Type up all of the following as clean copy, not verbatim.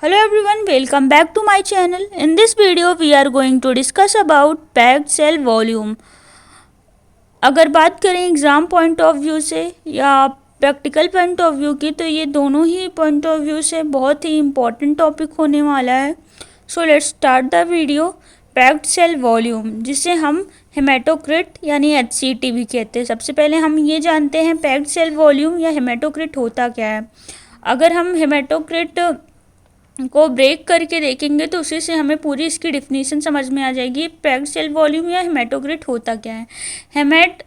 Hello everyone, welcome back to my channel. In this video we are going to discuss about packed cell volume. अगर बात करें exam point of view से या practical point of view की, तो ये दोनों ही पॉइंट ऑफ व्यू से बहुत ही इम्पॉर्टेंट टॉपिक होने वाला है. So let's start the video. Packed cell volume, जिसे हम हेमाटोक्रिट यानी HCT भी कहते हैं. सबसे पहले हम ये जानते हैं पैक्ड सेल वॉल्यूम या हेमाटोक्रिट होता क्या है. अगर हम हेमाटोक्रिट को ब्रेक करके देखेंगे तो उसी से हमें पूरी इसकी डिफिनीशन समझ में आ जाएगी. पैक्ड सेल वॉल्यूम या हेमाटोक्रिट होता क्या है.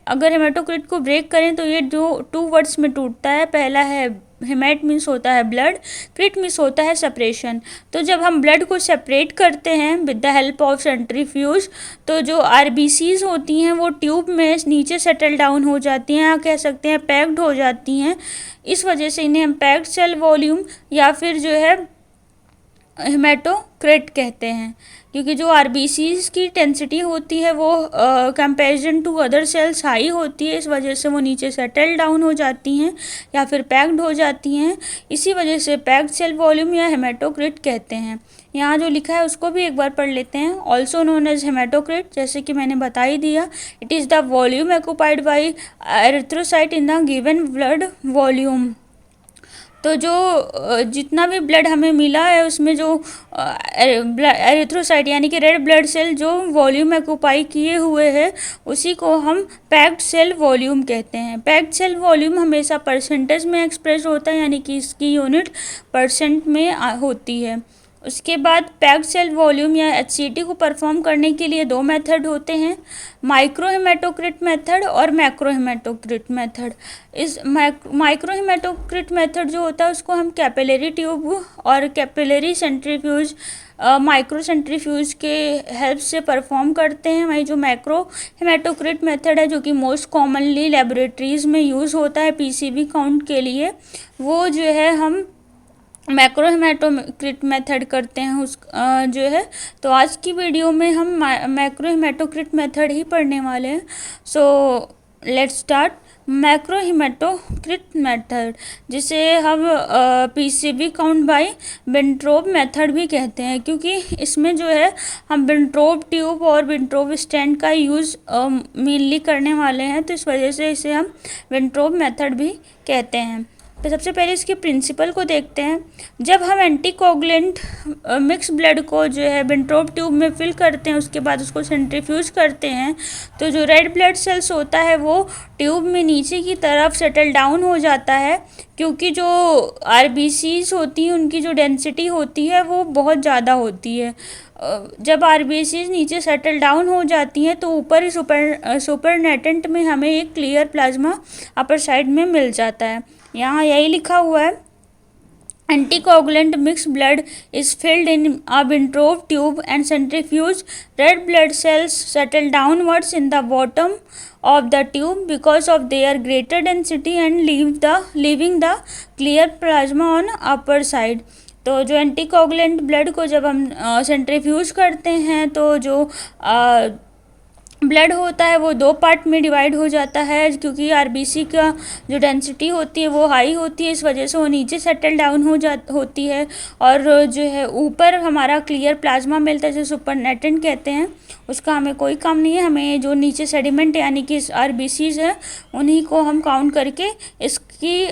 अगर हेमाटोक्रिट को ब्रेक करें तो ये जो 2 वर्ड्स में टूटता है. पहला है हेमेट मीन्स होता है ब्लड, क्रिट मीन्स होता है सेपरेशन. तो जब हम ब्लड को सेपरेट करते हैं with the help of centrifuge, तो जो RBCs होती हैं वो ट्यूब में नीचे सेटल डाउन हो जाती हैं, या कह सकते हैं पैक्ड हो जाती हैं. इस वजह से इन्हें हम पैक्ड सेल वॉल्यूम या फिर जो है हेमाटोक्रिट कहते हैं, क्योंकि जो RBCs की डेंसिटी होती है वो comparison to other cells high होती है. इस वजह से वो नीचे सेटल डाउन हो जाती हैं या फिर पैक्ड हो जाती हैं. इसी वजह से पैक्ड सेल वॉल्यूम या हेमाटोक्रिट कहते हैं. यहाँ जो लिखा है उसको भी एक बार पढ़ लेते हैं. ऑल्सो नोन एज हेमाटोक्रिट, जैसे कि मैंने बता ही दिया, it is the volume occupied by erythrocyte in the given blood volume. तो जो जितना भी ब्लड हमें मिला है उसमें जो एरिथ्रोसाइट यानी कि रेड ब्लड सेल जो वॉल्यूम ऑक्यूपाई किए हुए हैं उसी को हम पैक्ड सेल वॉल्यूम कहते हैं. पैक्ड सेल वॉल्यूम हमेशा परसेंटेज में एक्सप्रेस होता है, यानी कि इसकी यूनिट परसेंट में होती है. उसके बाद पैक्ड सेल वॉल्यूम या HCT को परफॉर्म करने के लिए 2 मेथड होते हैं, माइक्रो हेमाटोक्रिट मेथड और मैक्रो हेमाटोक्रिट मेथड. इस माइक्रो हेमाटोक्रिट मेथड जो होता है उसको हम कैपिलरी ट्यूब और कैपिलरी सेंट्रीफ्यूज माइक्रो सेंट्रीफ्यूज के हेल्प से परफॉर्म करते हैं. वहीं जो मैक्रो हेमाटोक्रिट मेथड है, जो कि मोस्ट कॉमनली लेबोरेटरीज़ में यूज़ होता है PCV काउंट के लिए, वो जो है हम मैक्रो हेमाटोक्रिट मेथड करते हैं जो है. तो आज की वीडियो में हम मैक्रो हेमाटोक्रिट मेथड ही पढ़ने वाले हैं. सो let's start. Macro haematocrit method, जिसे हम PCV काउंट बाय विंट्रोब मेथड भी कहते हैं, क्योंकि इसमें जो है हम विंट्रोब ट्यूब और विंट्रोब स्टैंड का यूज़ मेनली करने वाले हैं. तो इस वजह से इसे हम विंट्रोब मेथड भी कहते हैं. तो सबसे पहले इसके प्रिंसिपल को देखते हैं. जब हम एंटीकोगुलेंट मिक्स ब्लड को जो है विंट्रोब ट्यूब में फिल करते हैं, उसके बाद उसको सेंट्रीफ्यूज करते हैं, तो जो रेड ब्लड सेल्स होता है वो ट्यूब में नीचे की तरफ सेटल डाउन हो जाता है, क्योंकि जो RBCs होती हैं उनकी जो डेंसिटी होती है वो बहुत ज़्यादा होती है. जब RBCs नीचे सेटल डाउन हो जाती हैं तो ऊपर सुपरनेटेंट में हमें एक क्लियर प्लाज्मा अपर साइड में मिल जाता है. यहाँ यही लिखा हुआ है, anticoagulant mixed blood is filled in a Vintrove tube and centrifuge. Red blood cells settle downwards in the bottom of the tube because of their greater density and leaving the clear plasma on upper side. तो जो anticoagulant blood को जब हम centrifuge करते हैं तो जो blood होता है वो 2 पार्ट में डिवाइड हो जाता है, क्योंकि RBC का जो डेंसिटी होती है वो हाई होती है. इस वजह से वो नीचे सेटल डाउन होती है, और जो है ऊपर हमारा क्लियर प्लाज्मा मिलता है, जिसे सुपरनेटेंट कहते हैं. उसका हमें कोई काम नहीं है. हमें जो नीचे सेडिमेंट यानी कि RBCs है उन्हीं को हम काउंट करके इसकी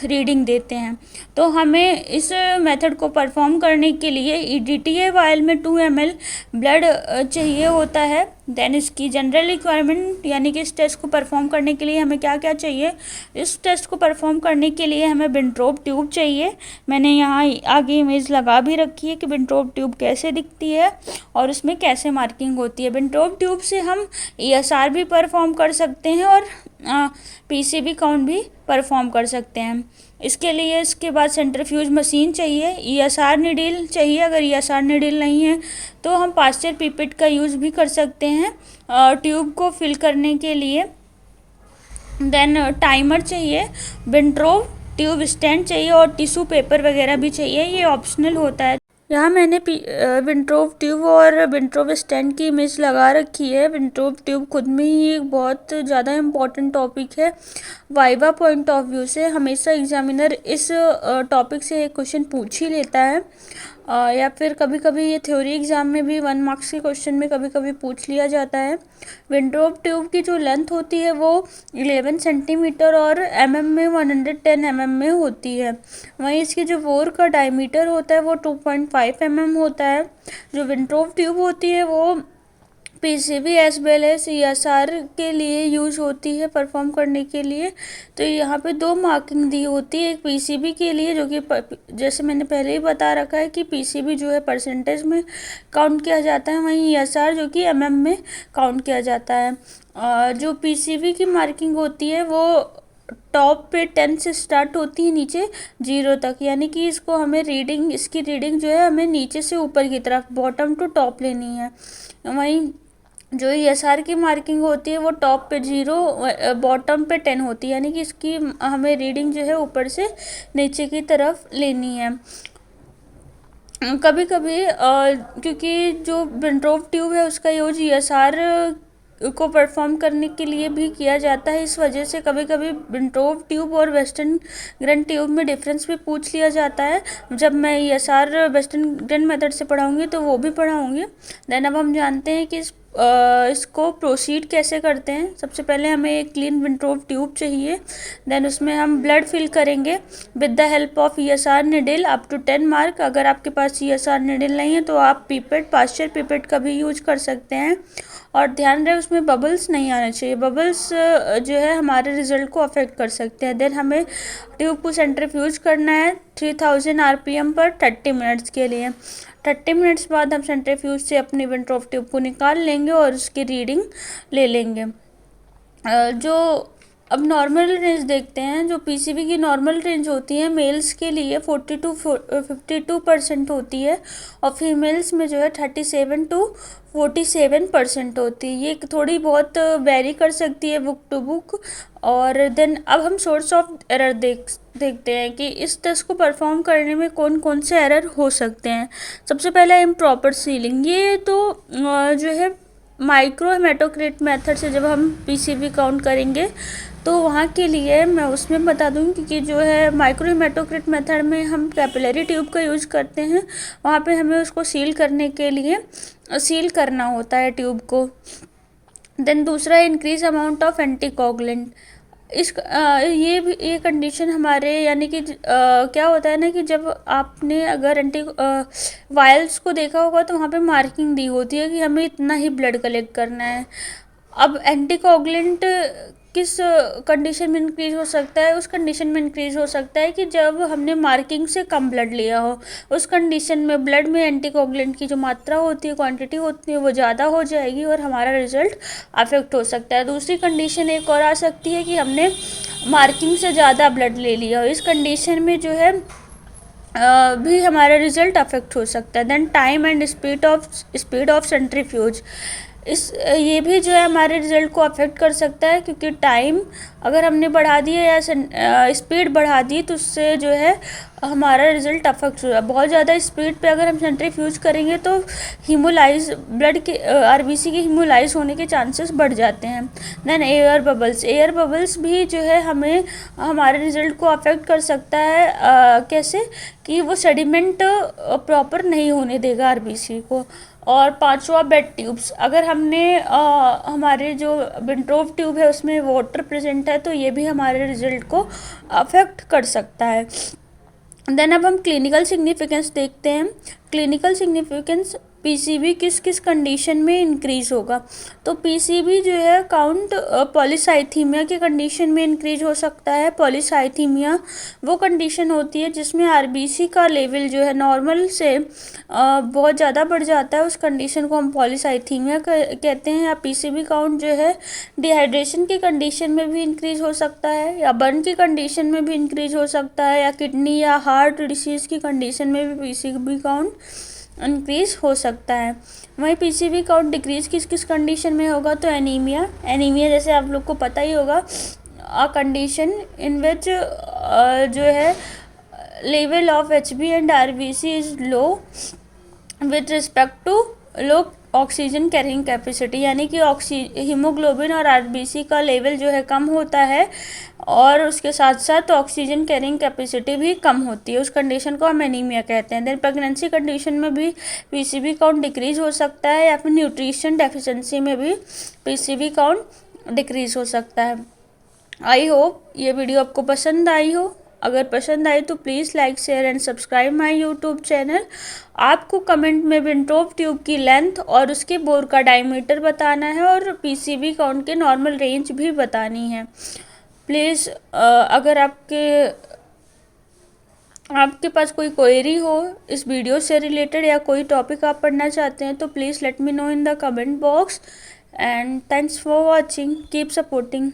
रीडिंग देते हैं. तो हमें इस मेथड को परफॉर्म करने के लिए EDTA वायल में 2 ml ब्लड चाहिए होता है. देन इसकी जनरल रिक्वायरमेंट, यानी कि इस टेस्ट को परफॉर्म करने के लिए हमें क्या क्या चाहिए. इस टेस्ट को परफॉर्म करने के लिए हमें विंट्रोब ट्यूब चाहिए. मैंने यहाँ आगे इमेज लगा भी रखी है कि विंट्रोब ट्यूब कैसे दिखती है और उसमें कैसे मार्किंग होती है. विंट्रोब ट्यूब से हम ESR भी परफॉर्म कर सकते हैं और PCV काउंट भी परफॉर्म कर सकते हैं. इसके लिए इसके बाद सेंट्रीफ्यूज मशीन चाहिए, ESR नीडल चाहिए. अगर ESR नीडल नहीं है तो हम पास्चर पिपेट का यूज़ भी कर सकते हैं ट्यूब को फिल करने के लिए. देन टाइमर चाहिए, विंट्रोब ट्यूब स्टैंड चाहिए और टिश्यू पेपर वगैरह भी चाहिए. ये ऑप्शनल होता है. यहाँ मैंने विंट्रोव ट्यूब और विंट्रोव स्टेंट की इमेज लगा रखी है। विंट्रोव ट्यूब खुद में ही एक बहुत ज़्यादा इम्पॉर्टेंट टॉपिक है। वाइवा पॉइंट ऑफ व्यू से हमेशा एग्जामिनर इस टॉपिक से एक क्वेश्चन पूछ ही लेता है, या फिर कभी कभी ये थ्योरी एग्जाम में भी 1 मार्क्स के क्वेश्चन में कभी कभी पूछ लिया जाता है। विंट्रोव ट्यूब की जो लेंथ होती है वो 11 सेंटीमीटर और mm में 110 mm में होती है। वहीं इसकी जो बोर का डायमीटर होता है वो 2.5 mm होता है। जो विंट्रोव ट्यूब होती है वो PCB as well as CSR के लिए यूज होती है परफॉर्म करने के लिए। तो यहाँ पे 2 मार्किंग दी होती है, एक पीसीबी के लिए जो कि जैसे मैंने पहले ही बता रखा है कि पीसीबी जो है परसेंटेज में काउंट किया जाता है, वहीं ईएसआर जो कि एमएम में काउंट किया जाता है। जो पीसीबी की मार्किंग होती है वो टॉप पे 10 से स्टार्ट होती है, नीचे 0 तक, यानी कि इसको हमें इसकी रीडिंग जो है हमें नीचे से ऊपर की तरफ बॉटम टू टॉप लेनी है। वहीं जो ईएसआर की मार्किंग होती है वो टॉप पे 0 बॉटम पे 10 होती है, यानी कि इसकी हमें रीडिंग जो है ऊपर से नीचे की तरफ लेनी है। कभी कभी क्योंकि जो विंट्रोव ट्यूब है उसका यूज ईएसआर को परफॉर्म करने के लिए भी किया जाता है, इस वजह से कभी कभी विंट्रोव ट्यूब और वेस्टर्न ग्रैंड ट्यूब में डिफरेंस भी पूछ लिया जाता है। जब मैं ईएसआर वेस्टर्न ग्रैंड मेथड से पढ़ाऊँगी तो वो भी पढ़ाऊँगी। देन अब हम जानते हैं कि इसको प्रोसीड कैसे करते हैं। सबसे पहले हमें एक क्लीन विंट्रोव ट्यूब चाहिए, देन उसमें हम ब्लड फिल करेंगे with the help of ESR needle up to 10 mark. अगर आपके पास ईएसआर निडल नहीं है तो आप पीपेट, पास्चर पीपेट का भी यूज कर सकते हैं। और ध्यान रहे उसमें बबल्स नहीं आने चाहिए, बबल्स जो है हमारे रिजल्ट को अफेक्ट कर सकते हैं। देन हमें ट्यूब को सेंट्रीफ्यूज करना है 3000 आरपीएम पर 30 मिनट्स के लिए। 30 मिनट्स बाद हम सेंट्रीफ्यूज से अपनी विंट्रोव ट्यूब को निकाल लेंगे और उसकी रीडिंग ले लेंगे। जो अब नॉर्मल रेंज देखते हैं, जो पीसीबी की नॉर्मल रेंज होती है मेल्स के लिए 40 to 52% होती है और फीमेल्स में जो है 37 to 47% होती है। ये थोड़ी बहुत वेरी कर सकती है बुक टू बुक। और देन अब हम सोर्स ऑफ एरर देखते हैं कि इस टेस्ट को परफॉर्म करने में कौन कौन से एरर हो सकते हैं। सबसे पहला इम्प्रॉपर सीलिंग, ये तो जो है माइक्रो हेमेटोक्रिट मेथड से जब हम पीसीबी काउंट करेंगे तो वहाँ के लिए मैं उसमें बता दूँ कि जो है माइक्रो हेमेटोक्रिट मेथड में हम कैपिलरी ट्यूब का यूज़ करते हैं। वहाँ पे हमें उसको सील करने के लिए सील करना होता है ट्यूब को। देन दूसरा इंक्रीज अमाउंट ऑफ एंटीकोगुलेंट। ये भी ये कंडीशन हमारे यानी कि क्या होता है ना कि जब आपने अगर वायल्स को देखा होगा तो वहाँ पे मार्किंग दी होती है कि हमें इतना ही ब्लड कलेक्ट करना है। अब एंटीकोगुलेंट किस कंडीशन में इंक्रीज हो सकता है? उस कंडीशन में इंक्रीज हो सकता है कि जब हमने मार्किंग से कम ब्लड लिया हो। उस कंडीशन में ब्लड में एंटीकोगुलेंट की जो मात्रा होती है, क्वांटिटी होती है, वो ज़्यादा हो जाएगी और हमारा रिजल्ट अफेक्ट हो सकता है। दूसरी कंडीशन एक और आ सकती है कि हमने मार्किंग से ज़्यादा ब्लड ले लिया हो। इस कंडीशन में जो है भी हमारा रिजल्ट अफेक्ट हो सकता है। Then time and speed of centrifuge, ये भी जो है हमारे रिजल्ट को अफेक्ट कर सकता है, क्योंकि टाइम अगर हमने बढ़ा दिया या स्पीड बढ़ा दी तो उससे जो है हमारा रिजल्ट अफेक्ट होगा। बहुत ज़्यादा स्पीड पे अगर हम सेंट्रीफ्यूज करेंगे तो हीमोलाइज ब्लड के आरबीसी के हीमोलाइज होने के चांसेस बढ़ जाते हैं। देन एयर बबल्स भी जो है हमें हमारे रिजल्ट को अफेक्ट कर सकता है। कैसे कि वो सेडिमेंट प्रॉपर नहीं होने देगा आरबीसी को। और पांचवा बेड ट्यूब्स, अगर हमने हमारे जो विंट्रोव ट्यूब है उसमें वाटर प्रेजेंट है तो ये भी हमारे रिजल्ट को अफेक्ट कर सकता है। देन अब हम क्लिनिकल सिग्निफिकेंस देखते हैं। क्लिनिकल सिग्निफिकेंस पीसीबी किस किस कंडीशन में इंक्रीज होगा। तो पीसीबी जो है काउंट पॉलीसाइथीमिया के कंडीशन में इंक्रीज हो सकता है। पॉलीसाइथीमिया वो कंडीशन होती है जिसमें आरबीसी का लेवल जो है नॉर्मल से बहुत ज़्यादा बढ़ जाता है, उस कंडीशन को हम पॉलीसाइथीमिया कहते हैं। या पीसीबी काउंट जो है डिहाइड्रेशन की कंडीशन में भी इंक्रीज हो सकता है, या बर्न की कंडीशन में भी इंक्रीज हो सकता है, या किडनी या हार्ट डिसीज़ की कंडीशन में भी पीसीबी काउंट इंक्रीज हो सकता है। वहीं पीसीबी काउंट डिक्रीज किस किस कंडीशन में होगा, तो एनीमिया जैसे आप लोग को पता ही होगा, अ कंडीशन इन विच जो है level of HB and RBC is low with respect to low oxygen carrying capacity, यानी कि हीमोग्लोबिन और आरबीसी का लेवल जो है कम होता है और उसके साथ साथ ऑक्सीजन कैरिंग कैपेसिटी भी कम होती है, उस कंडीशन को हम एनीमिया कहते हैं। देन प्रेगनेंसी कंडीशन में भी पीसीबी काउंट डिक्रीज हो सकता है, या फिर न्यूट्रिशन डेफिशिएंसी में भी पीसीबी काउंट डिक्रीज हो सकता है। आई होप ये वीडियो आपको पसंद आई हो। अगर पसंद आई तो please like share and subscribe my YouTube channel. आपको कमेंट में विंट्रोप ट्यूब की लेंथ और उसके बोर का डायमीटर बताना है और पीसीबी काउंट के नॉर्मल रेंज भी बतानी है। प्लीज़ अगर आपके पास कोई क्वेरी हो इस वीडियो से रिलेटेड या कोई टॉपिक आप पढ़ना चाहते हैं तो please let me know in the comment box, and thanks for watching, keep supporting.